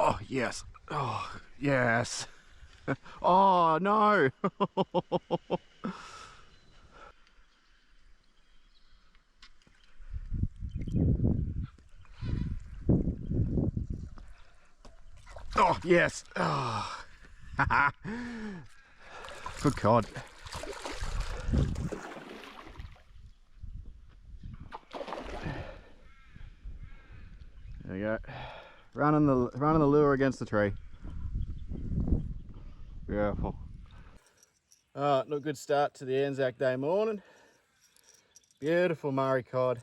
Oh, yes. Oh, yes. Oh, no. Oh, yes. Oh. Good cod. There we go. Running the lure against the tree. Beautiful. Alright, look, good start to the Anzac Day morning. Beautiful Murray cod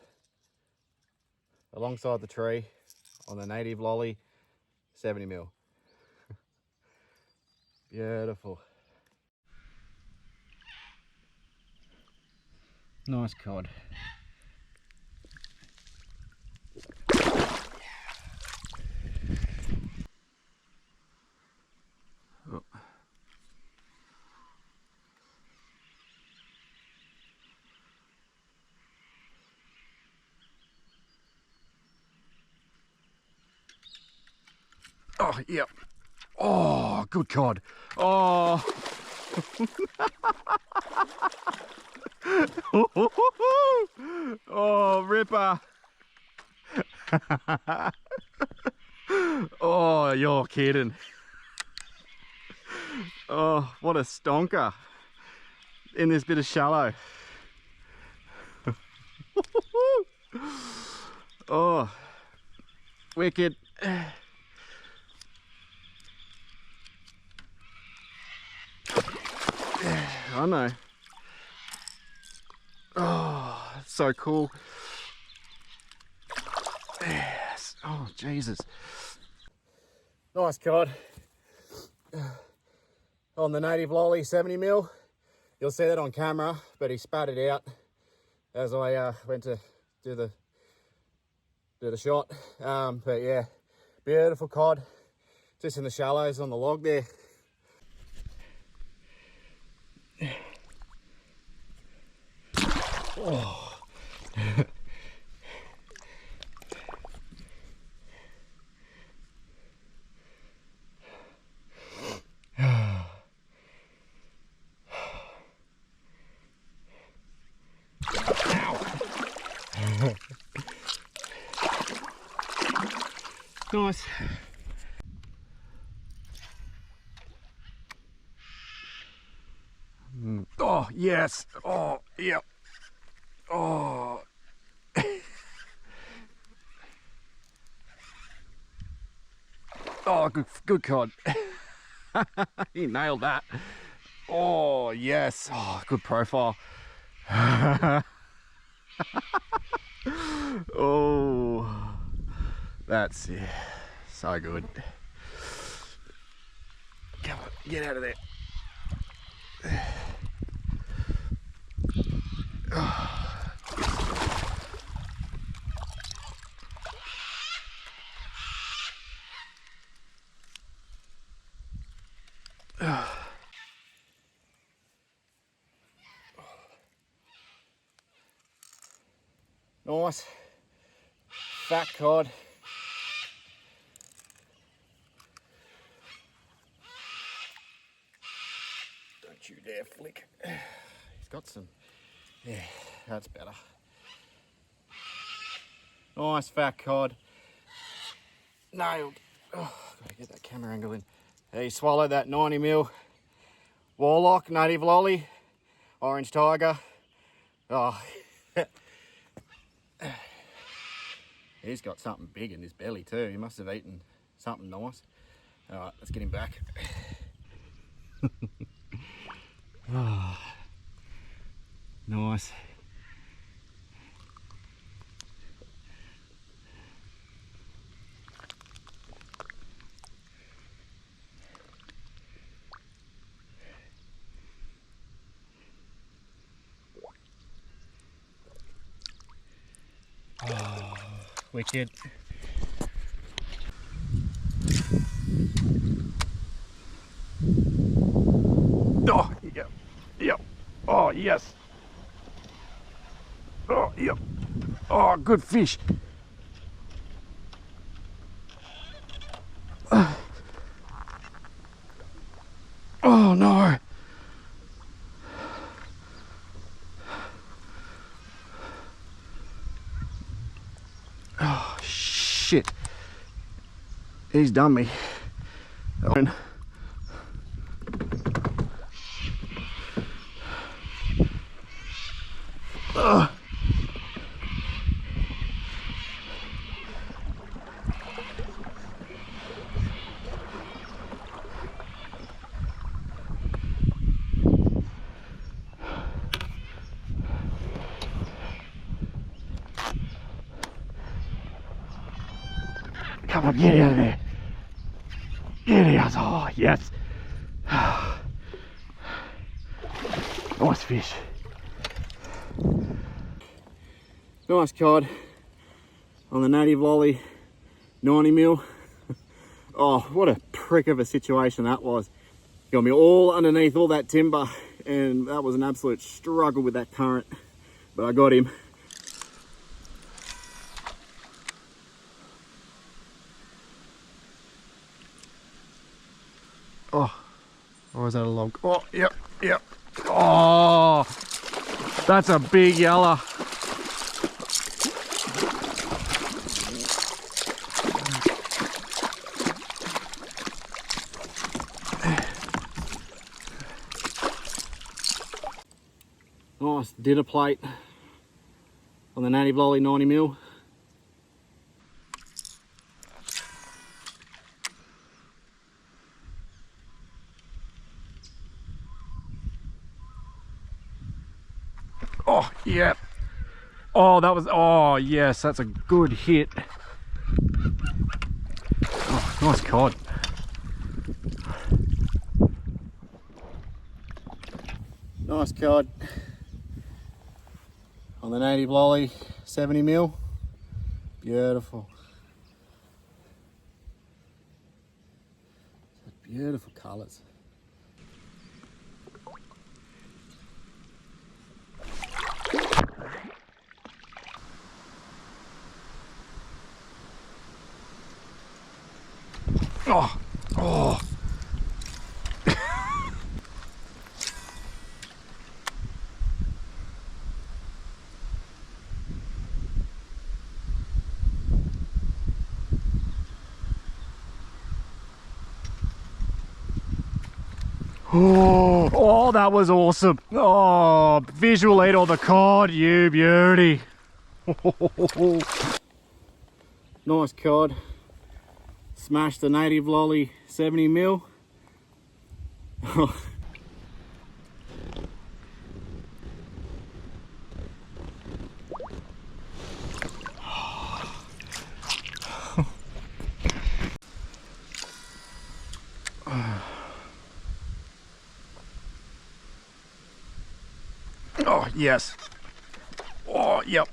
alongside the tree on the native lolly 70mm. Beautiful. Nice cod. Oh. Oh, yep. Oh, good cod. Oh. Oh, ripper. Oh, you're kidding. Oh, what a stonker in this bit of shallow. Oh, wicked. I know. Oh, so cool. Yes. Oh, Jesus. Nice cod. On the native lolly 70mm. You'll see that on camera, but he spat it out as I went to do the shot. But yeah, beautiful cod. Just in the shallows on the log there. Oh. Nice. Oh, yes. Oh, yep. Oh. Oh, good cod. He nailed that. Oh, yes. Oh, good profile. Oh, that's so good. Come on, get out of there. Nice. Fat cod. Don't you dare flick. He's got some. Yeah, that's better. Nice fat cod. Nailed. Oh, gotta get that camera angle in. He swallowed that 90mm warlock, native lolly, orange tiger. Oh, he's got something big in his belly too. He must have eaten something nice. All right, let's get him back. Oh, nice. Oh, wicked. Oh, yep, yep. Oh, yes. Oh, yep. Oh, good fish. Oh, shit. He's done me. Oh. Come on, get out of there. Get out. Oh, yes. Nice fish. Nice cod on the native lolly 90 mil. Oh, what a prick of a situation that was. Got me all underneath all that timber, and that was an absolute struggle with that current, but I got him. Oh, or is that a log? Oh, yep, yep. Oh, that's a big yeller. Nice dinner plate on the native lolly 90 mil. Oh, yeah. Oh, that was, oh, yes, that's a good hit. Oh, nice cod. Nice cod on the native lolly 70 mil. Beautiful. Beautiful colours. Oh, oh. Oh, oh, that was awesome. Oh, visual eat on the cod, you beauty. Nice cod. Smashed the native lolly 70 mil. Oh, yes. Oh, yep.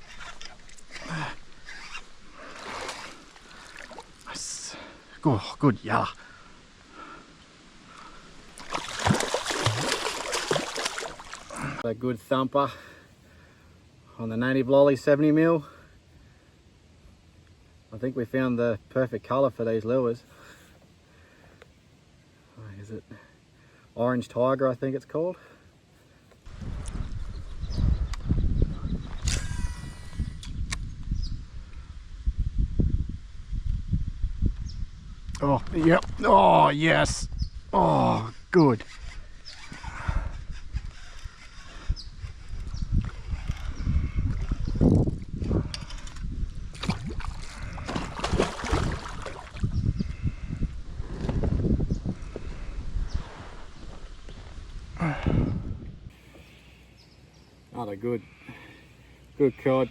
Oh, good, yeah. A good thumper on the native lolly 70 mil. I think we found the perfect colour for these lures. Is it orange tiger, I think it's called? Oh, yep. Oh, yes. Oh, good. Another good cod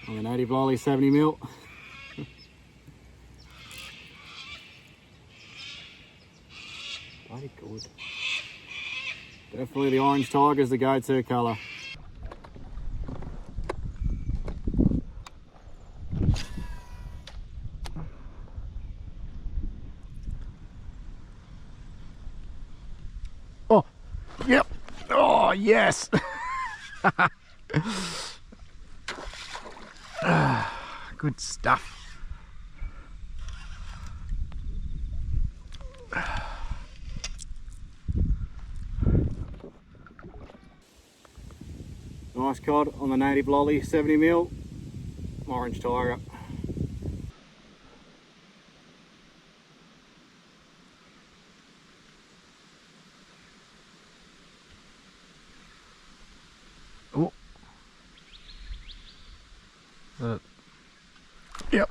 on the native lolly 70 mil. Bloody good. Definitely the orange tiger is the go-to colour. Oh, yep. Oh, yes. Good stuff. Nice cod on the native lolly 70 mil. orange tiger. Oh. Yep.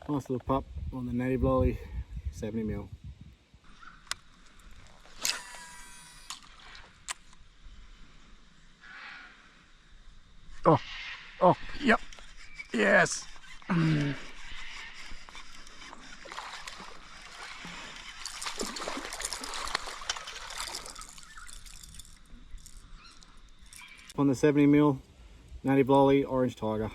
Nice little pup on the native lolly, 70mm. Oh, oh, yep, yes. On the 70mm, native lolly, orange tiger.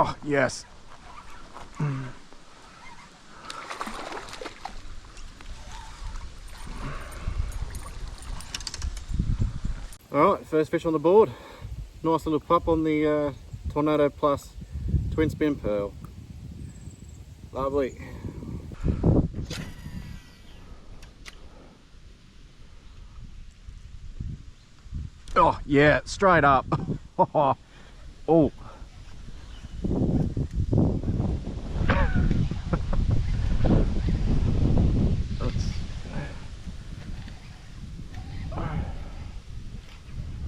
Oh, yes. Alright, first fish on the board. Nice little pup on the Tornado Plus twin spin pearl. Lovely. Oh, yeah, straight up. Oh.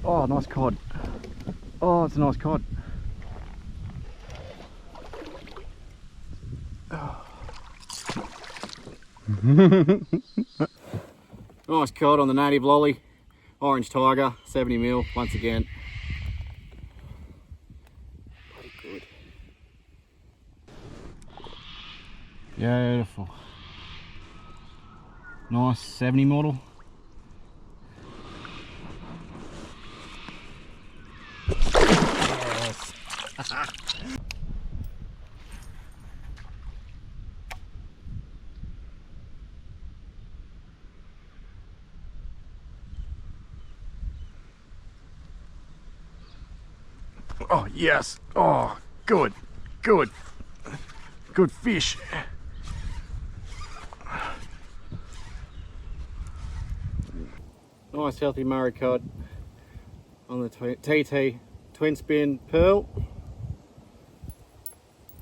Oh, nice cod. Oh, it's a nice cod. Nice cod on the native lolly, orange tiger, 70mm once again. Pretty good. Beautiful. Nice 70 model. Yes. Oh, yes. Oh, good. Good. Good fish. Nice healthy Murray cod on the TT twin spin pearl.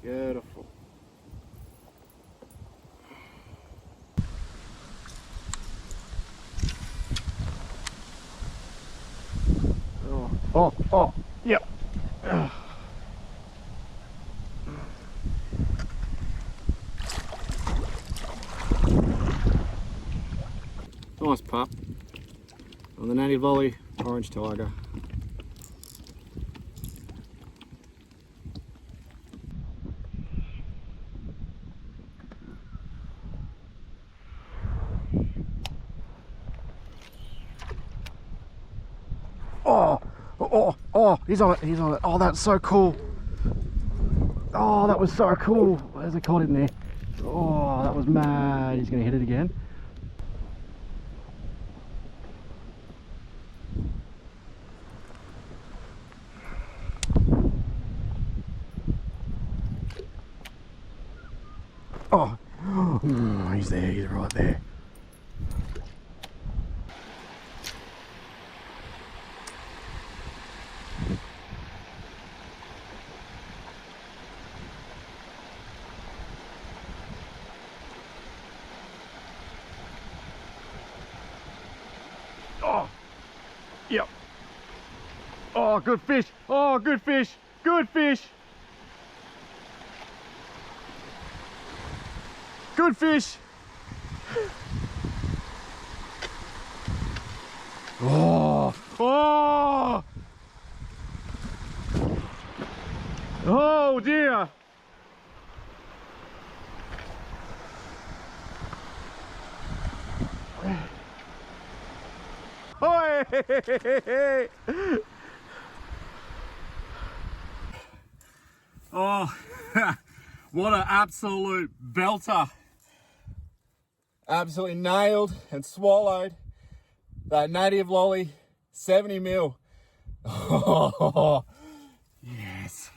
Beautiful. Oh, oh, oh, yep. Nice pup on the native lolly, orange tiger. Oh, oh, oh, he's on it, he's on it. Oh, that's so cool. Oh, that was so cool. There's a cod in there. Oh, that was mad. He's gonna hit it again. Oh, he's there, he's right there. Oh, yep. Oh, good fish. Oh, good fish. Good fish. Good fish. Oh, oh. Oh dear. Oh, what an absolute belter. Absolutely nailed and swallowed that native lolly 70 mil. Oh, yes.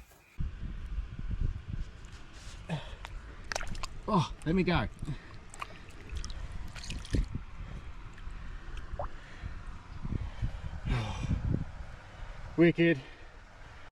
Oh, let me go. Wicked.